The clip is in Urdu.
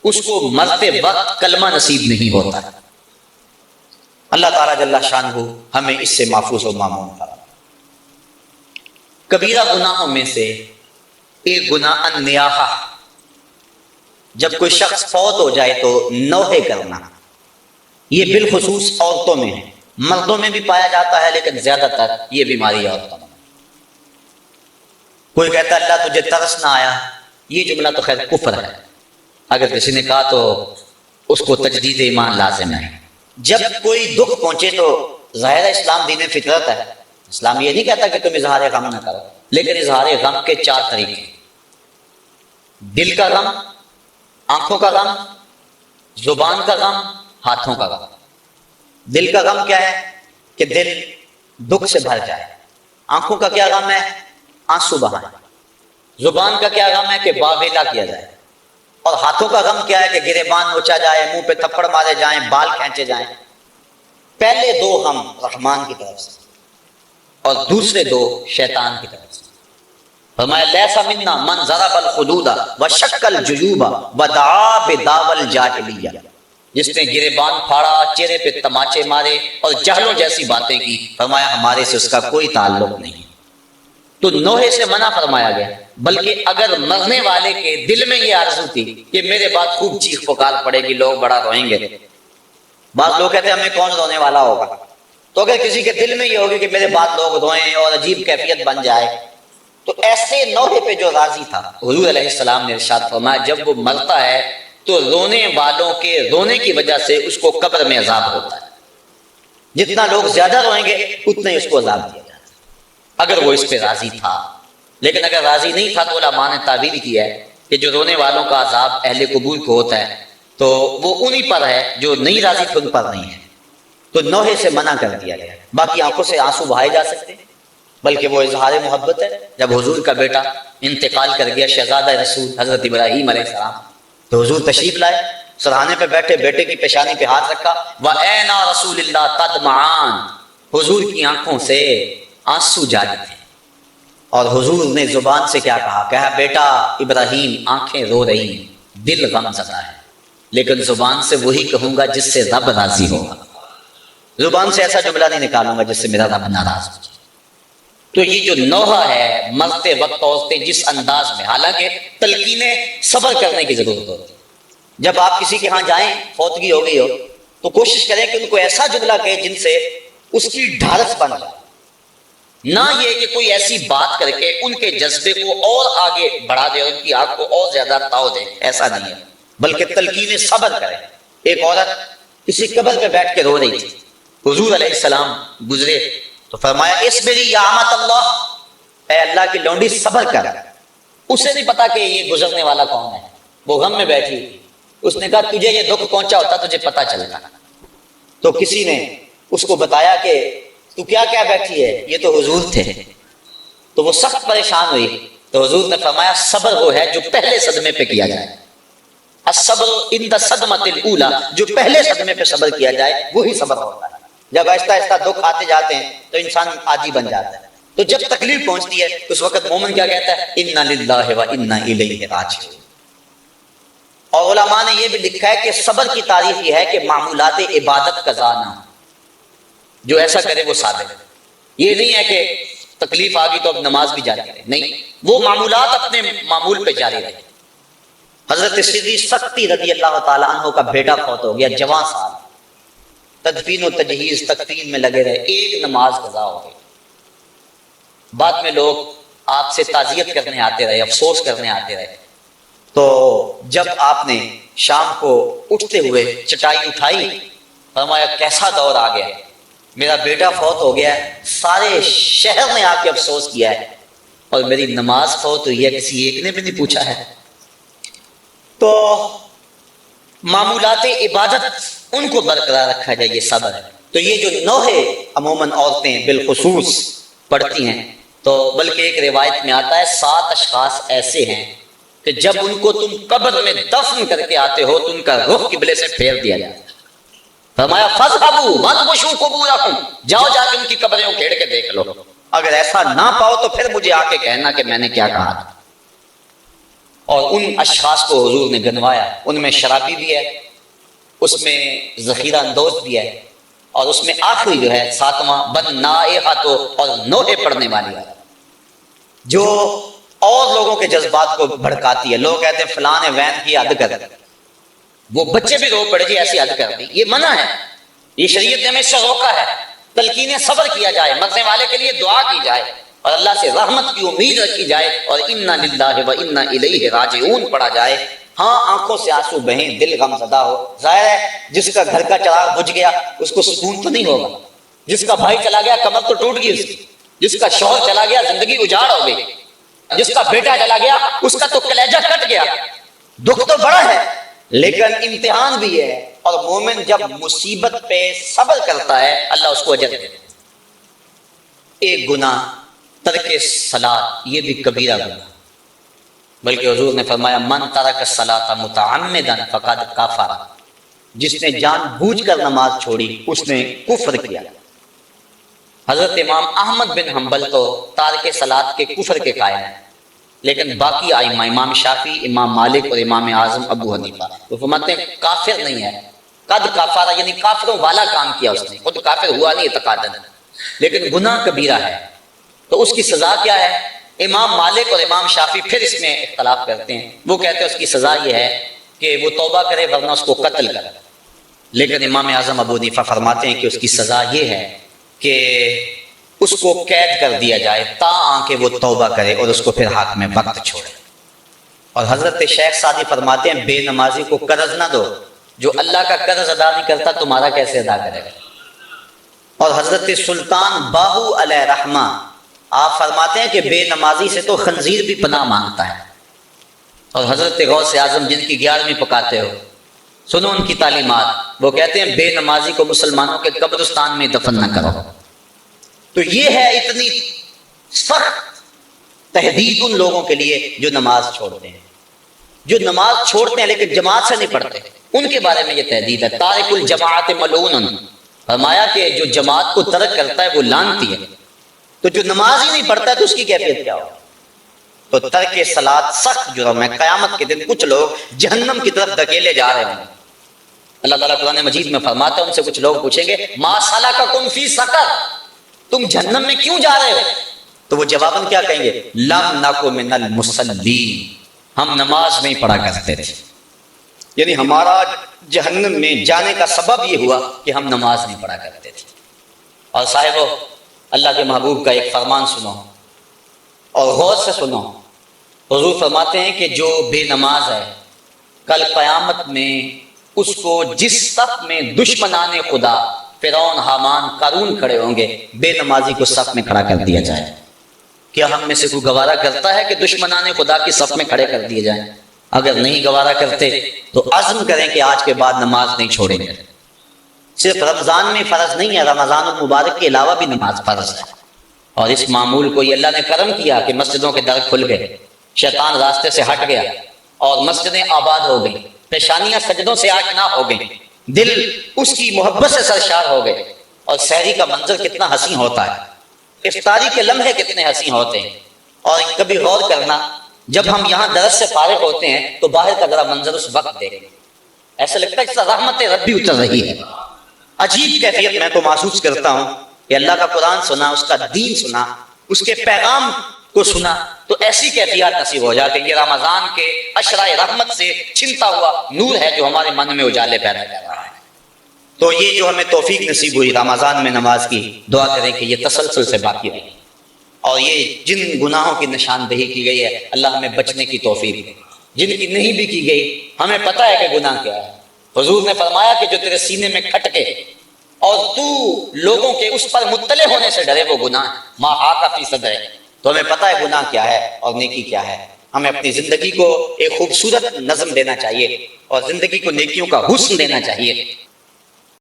اس کو مرتے وقت کلمہ نصیب نہیں ہوتا۔ اللہ تعالیٰ جل شانہ ہمیں اس سے محفوظ و مامون کرے۔ کبیرہ گناہوں میں سے ایک گناہ النیاحہ، جب کوئی شخص فوت ہو جائے تو نوحے کرنا، یہ بالخصوص عورتوں میں ہے، مردوں میں بھی پایا جاتا ہے لیکن زیادہ تر یہ بیماری عورتوں میں۔ کوئی کہتا ہے اللہ تجھے ترس نہ آیا، یہ جملہ تو خیر کفر ہے، اگر کسی نے کہا تو اس کو تجدید ایمان لازم ہے۔ جب کوئی دکھ پہنچے تو ظاہر ہے اسلام دین فطرت ہے، اسلام یہ نہیں کہتا کہ تم اظہار غم نہ کرو، لیکن اظہار غم کے 4 طریقے: دل کا غم، آنکھوں کا غم، زبان کا غم، ہاتھوں کا غم۔ دل کا غم کیا ہے؟ کہ دل دکھ سے بھر جائے۔ آنکھوں کا کیا غم ہے؟ آنسو بہائیں۔ زبان کا کیا غم ہے؟ کہ باویلا کیا جائے۔ اور ہاتھوں کا غم کیا ہے؟ کہ گریبان نوچا جائے، منہ پہ تھپڑ مارے جائیں، بال کھینچے جائیں۔ پہلے 2 غم رحمان کی طرف سے اور دوسرے 2 شیطان کی طرف سے۔ فرمایا لیس منا من ضرب الخدود وشق الجیوب ودعا بدعوی الجاہلیہ، جس نے گریبان پھاڑا، چہرے پہ تماچے مارے اور جہلوں جیسی باتیں کی، فرمایا ہمارے سے اس کا کوئی تعلق نہیں۔ تو نوحے سے منع فرمایا گیا، بلکہ اگر مرنے والے کے دل میں یہ آرزو تھی کہ میرے بعد خوب چیخ پکار پڑے گی، لوگ بڑا روئیں گے، بعض لوگ کہتے ہیں ہمیں کون رونے والا ہوگا، تو اگر کسی کے دل میں یہ ہوگی کہ میرے بعد لوگ روئیں اور عجیب کیفیت بن جائے، تو ایسے نوحے پہ جو راضی تھا، حضور علیہ السلام نے ارشاد فرمایا جب وہ مرتا ہے تو رونے والوں کے رونے کی وجہ سے اس کو قبر میں عذاب ہوتا ہے، جتنا لوگ زیادہ روئیں گے اتنا ہی اس کو عذاب دیا جاتا ہے، اگر وہ اس پہ راضی تھا۔ لیکن اگر راضی نہیں تھا تو علماء نے تعبیر کی ہے کہ جو رونے والوں کا عذاب اہل قبور کو ہوتا ہے تو وہ انہی پر ہے، جو نہیں راضی تھے ان پر نہیں ہے، تو نوحے سے منع کر دیا گیا۔ باقی آنکھوں سے آنسو بہائے جا سکتے ہیں، بلکہ وہ اظہار محبت ہے۔ جب حضور کا بیٹا انتقال کر گیا، شہزادہ رسول حضرت ابراہیم علیہ السلام، تو حضور تشریف لائے، سرہانے پہ بیٹھے، بیٹے کی پیشانی پہ ہاتھ رکھا، وَأَيْنَا رَسُولِ اللَّهِ تَدْمَعَانِ، حضور کی آنکھوں سے آنسو جاری تھے۔ اور حضور نے زبان سے کیا کہا بیٹا ابراہیم آنکھیں رو رہی ہیں، دل غم زدہ ہے، لیکن زبان سے وہی کہوں گا جس سے رب راضی ہوگا، زبان سے ایسا جملہ نہیں نکالوں گا جس سے میرا رب ناراض ہو جائے۔ تو یہ جو نوحہ ہے، مرتے وقت عورتیں جس انداز میں، حالانکہ تلقینیں صبر کرنے کی ضرورت ہوتی ہے۔ جب آپ کسی کے ہاں جائیں، فوتگی ہو گئی ہو، تو کوشش کریں کہ ان کو ایسا جملہ کہیں جن سے اس کی ڈھارس بن جائے، نہ یہ کہ کوئی ایسی بات کر کے ان کے جذبے کو اور آگے بڑھا دے اور ان کی آگ کو اور زیادہ تاؤ دے، ایسا نہیں ہے، بلکہ تلقین صبر کریں۔ ایک عورت کسی قبر پہ بیٹھ کے رو رہی تھی، حضور علیہ السلام گزرے تو فرمایا اصبری یا امت اللہ، اے اللہ کی لونڈی صبر کر۔ اسے نہیں پتا کہ یہ گزرنے والا کون ہے، وہ غم میں بیٹھی ہوئی۔ اس نے کہا تجھے یہ دکھ پہنچا ہوتا تجھے پتا چلتا، تو کسی نے اس کو بتایا کہ تو کیا کیا بیٹھی ہے، یہ تو حضور تھے۔ تو وہ سخت پریشان ہوئی، تو حضور نے فرمایا صبر وہ ہے جو پہلے صدمے پہ کیا جائے، الصبر عند الصدمۃ الاولی، جو پہلے صدمے پہ صبر کیا جائے وہی صبر ہوتا ہے۔ جب آہستہ آہستہ دکھ آتے جاتے ہیں تو انسان عادی بن جاتا ہے، تو جب تکلیف پہنچتی ہے اس وقت مومن کیا کہتا ہے، انا للہ و انا الیہ راجعون۔ اور علماء نے یہ بھی لکھا ہے کہ صبر کی تعریف یہ ہے کہ معمولات عبادت قضا نہ ہو، جو ایسا کرے وہ صابر ہے۔ یہ نہیں ہے کہ تکلیف آ گئی تو اب نماز بھی جاری رہے، نہیں، وہ معمولات اپنے معمول پہ جاری رہے۔ حضرت صدیق سختی رضی اللہ تعالیٰ عنہ کا بیٹا فوت ہو گیا، جوان سال، تدفین و تجہیز تکفین میں لگے رہے، ایک نماز قضا ہو گئی۔ بعد میں لوگ آپ سے تعزیت کرنے آتے رہے، افسوس کرنے آتے رہے، تو جب آپ نے شام کو اٹھتے ہوئے چٹائی اٹھائی، فرمایا کیسا دور آ گیا، میرا بیٹا فوت ہو گیا ہے، سارے شہر نے آ کے افسوس کیا ہے، اور میری نماز فوت ہوئی ہے، کسی ایک نے بھی نہیں پوچھا ہے۔ تو معمولات عبادت ان کو برقرار رکھا جائے، یہ صبر ہے۔ تو یہ جو نوحے عموماً عورتیں بالخصوص پڑھتی ہیں، تو بلکہ ایک روایت میں آتا ہے 7 اشخاص ایسے ہیں کہ جب ان کو تم قبر میں دفن کر کے آتے ہو تو ان کا رخ قبلے سے پھیر دیا جاتا ہے۔ فرمایا فاذهبوا وانبشوا قبورکم، جاؤ جا کے ان کی قبریں اکھیڑ کے دیکھ لو، اگر ایسا نہ پاؤ تو پھر مجھے آ کے کہنا کہ میں نے کیا کہا تھا۔ اور ان اشخاص کو حضور نے گنوایا، ان میں شرابی بھی ہے، اس میں ذخیرہ اندوز بھی ہے، اور اس میں آخری جو ہے ساتواں بن نائحۃ اور نوحے پڑھنے والی ہے، جو اور لوگوں کے جذبات کو بھڑکاتی ہے۔ لوگ کہتے ہیں فلاں نے وین کی حد کر دی، وہ بچے بھی رو پڑے جی ایسی حد کر دی، یہ منع ہے، یہ شریعت نے ہمیں اس سے روکا ہے۔ تلقین صبر کیا جائے، مرنے والے کے لیے دعا کی جائے اور اللہ سے رحمت کی امید رکھی جائے، اور انا للہ و انا الیہ راجعون پڑھا جائے۔ ہاں آنکھوں سے آنسو بہیں، دل غم زدہ ہو، ظاہر ہے جس کا گھر کا چراغ بجھ گیا اس کو سکون تو نہیں ہوگا، جس کا بھائی چلا گیا کمر تو ٹوٹ گئی اس کی، جس کا شوہر چلا گیا زندگی اجاڑ ہو گئی، جس کا بیٹا چلا گیا اس کا تو کلیجہ کٹ گیا، دکھ تو بڑا ہے لیکن امتحان بھی ہے، اور مومن جب مصیبت پہ صبر کرتا ہے اللہ اس کو اجر دیتا ہے۔ ایک گناہ ترک صلاۃ، یہ بھی کبیرہ گناہ، بلکہ حضور نے فرمایا من ترک الصلاۃ متعمدا فقد کفر، جس نے جان بوجھ کر نماز چھوڑی اس نے کفر کیا۔ حضرت امام احمد بن حنبل تو تارک صلاۃ کے کفر کے قائل ہیں، لیکن باقی ائمہ امام شافعی، امام مالک اور امام اعظم ابو حنیفہ وہ فرماتے ہیں کافر نہیں ہے، قد کفر یعنی کافروں والا کام کیا اس نے، خود کافر ہوا نہیں اعتقاداً، لیکن گناہ کبیرہ ہے، تو اس کی سزا کیا ہے؟ امام مالک اور امام شافعی پھر اس میں اختلاف کرتے ہیں، وہ کہتے ہیں اس کی سزا یہ ہے کہ وہ توبہ کرے ورنہ اس کو قتل کرے، لیکن امام اعظم ابو حنیفہ فرماتے ہیں کہ اس کی سزا یہ ہے کہ اس کو قید کر دیا جائے تاں کہ وہ توبہ کرے اور اس کو پھر حاکم وقت چھوڑے۔ اور حضرت شیخ سعدی فرماتے ہیں بے نمازی کو قرض نہ دو، جو اللہ کا قرض ادا نہیں کرتا تمہارا کیسے ادا کرے گا۔ اور حضرت سلطان باہو علیہ رحمہ آپ فرماتے ہیں کہ بے نمازی سے تو خنزیر بھی پناہ مانگتا ہے۔ اور حضرت غوث اعظم جن کی 11ویں پکاتے ہو، سنو ان کی تعلیمات، وہ کہتے ہیں بے نمازی کو مسلمانوں کے قبرستان میں دفن نہ کرو۔ تو یہ ہے اتنی سخت تحدید ان لوگوں کے لیے جو نماز چھوڑتے ہیں، جو نماز چھوڑتے ہیں لیکن جماعت سے نہیں پڑھتے، ان کے بارے میں یہ تحدید ہے۔ تارک الجماعت ملعون، فرمایا کہ جو جماعت کو ترک کرتا ہے وہ لعنتی ہے، تو جو نماز ہی نہیں پڑھتا ہے تو اس کی کیفیت کیا ہو؟ تو ترک صلاۃ سخت جرم ہے، قیامت کے دن کچھ لوگ جہنم کی طرف دھکیلے جا رہے ہیں۔ اللہ تعالیٰ قرآن مجید میں فرماتا ہے ان سے کچھ لوگ پوچھیں گے ما سلککم فی سقر، تم جہنم میں کیوں جا رہے ہو؟ تو وہ جواباً کیا کہیں گے؟ لم نک من المصلین، ہم نماز نہیں پڑھا کرتے تھے، یعنی ہمارا جہنم میں جانے کا سبب یہ ہوا کہ ہم نماز نہیں پڑھا کرتے تھے۔ اور صاحبو اللہ کے محبوب کا ایک فرمان سنو اور غور سے سنو، حضور فرماتے ہیں کہ جو بے نماز ہے کل قیامت میں اس کو جس صف میں دشمنان خدا فرعون، حامان، قارون کھڑے ہوں گے، بے نمازی کو صف میں کھڑا کر دیا جائے۔ کیا ہم میں سے کوئی گوارا کرتا ہے کہ دشمنان خدا کی صف میں کھڑے کر دیے جائیں؟ اگر نہیں گوارا کرتے تو عزم کریں کہ آج کے بعد نماز نہیں چھوڑیں گے۔ صرف رمضان میں فرض نہیں ہے، رمضان المبارک کے علاوہ بھی نماز فرض ہے، اور اس معمول کو یہ اللہ نے کرم کیا کہ مسجدوں کے در کھل گئے، شیطان راستے سے ہٹ گیا اور مسجدیں آباد ہو گئی، پیشانیاں سجدوں سے آشنا ہو گئی، دل اس کی محبت سے سرشار ہو گئے، اور سحری کا منظر کتنا حسین ہوتا ہے، افطاری کے لمحے کتنے حسین ہوتے ہیں۔ اور کبھی غور کرنا، جب ہم یہاں درس سے فارغ ہوتے ہیں تو باہر کا ذرا منظر اس وقت دیکھیں، ایسا لگتا ہے جیسا رحمت ربی اتر رہی ہے، عجیب کیفیت میں تو محسوس کرتا ہوں کہ اللہ کا قرآن سنا، اس کا دین سنا، اس کے پیغام کو سنا تو ایسی کیفیات نصیب ہو جاتی ہے۔ یہ رمضان کے اشرائے رحمت سے چھنتا ہوا نور ہے جو ہمارے من میں اجالے پیدا کر رہا ہے۔ تو یہ جو ہمیں توفیق نصیب ہوئی رمضان میں نماز کی، دعا کریں کہ یہ تسلسل سے باقی رہے، اور یہ جن گناہوں کی نشاندہی کی گئی ہے اللہ ہمیں بچنے کی توفیق دے، جن کی نہیں بھی کی گئی ہمیں پتہ ہے کہ گناہ کیا ہے۔ حضور نے فرمایا کہ جو تیرے سینے میں کھٹکے اور تو لوگوں کے اس پر مطلع ہونے سے ڈرے وہ گناہ ہے، ما حاک فی صدرہ، تو ہمیں پتہ ہے گناہ کیا ہے اور نیکی کیا ہے۔ ہمیں اپنی زندگی کو ایک خوبصورت نظم دینا چاہیے اور زندگی کو نیکیوں کا حسن دینا چاہیے۔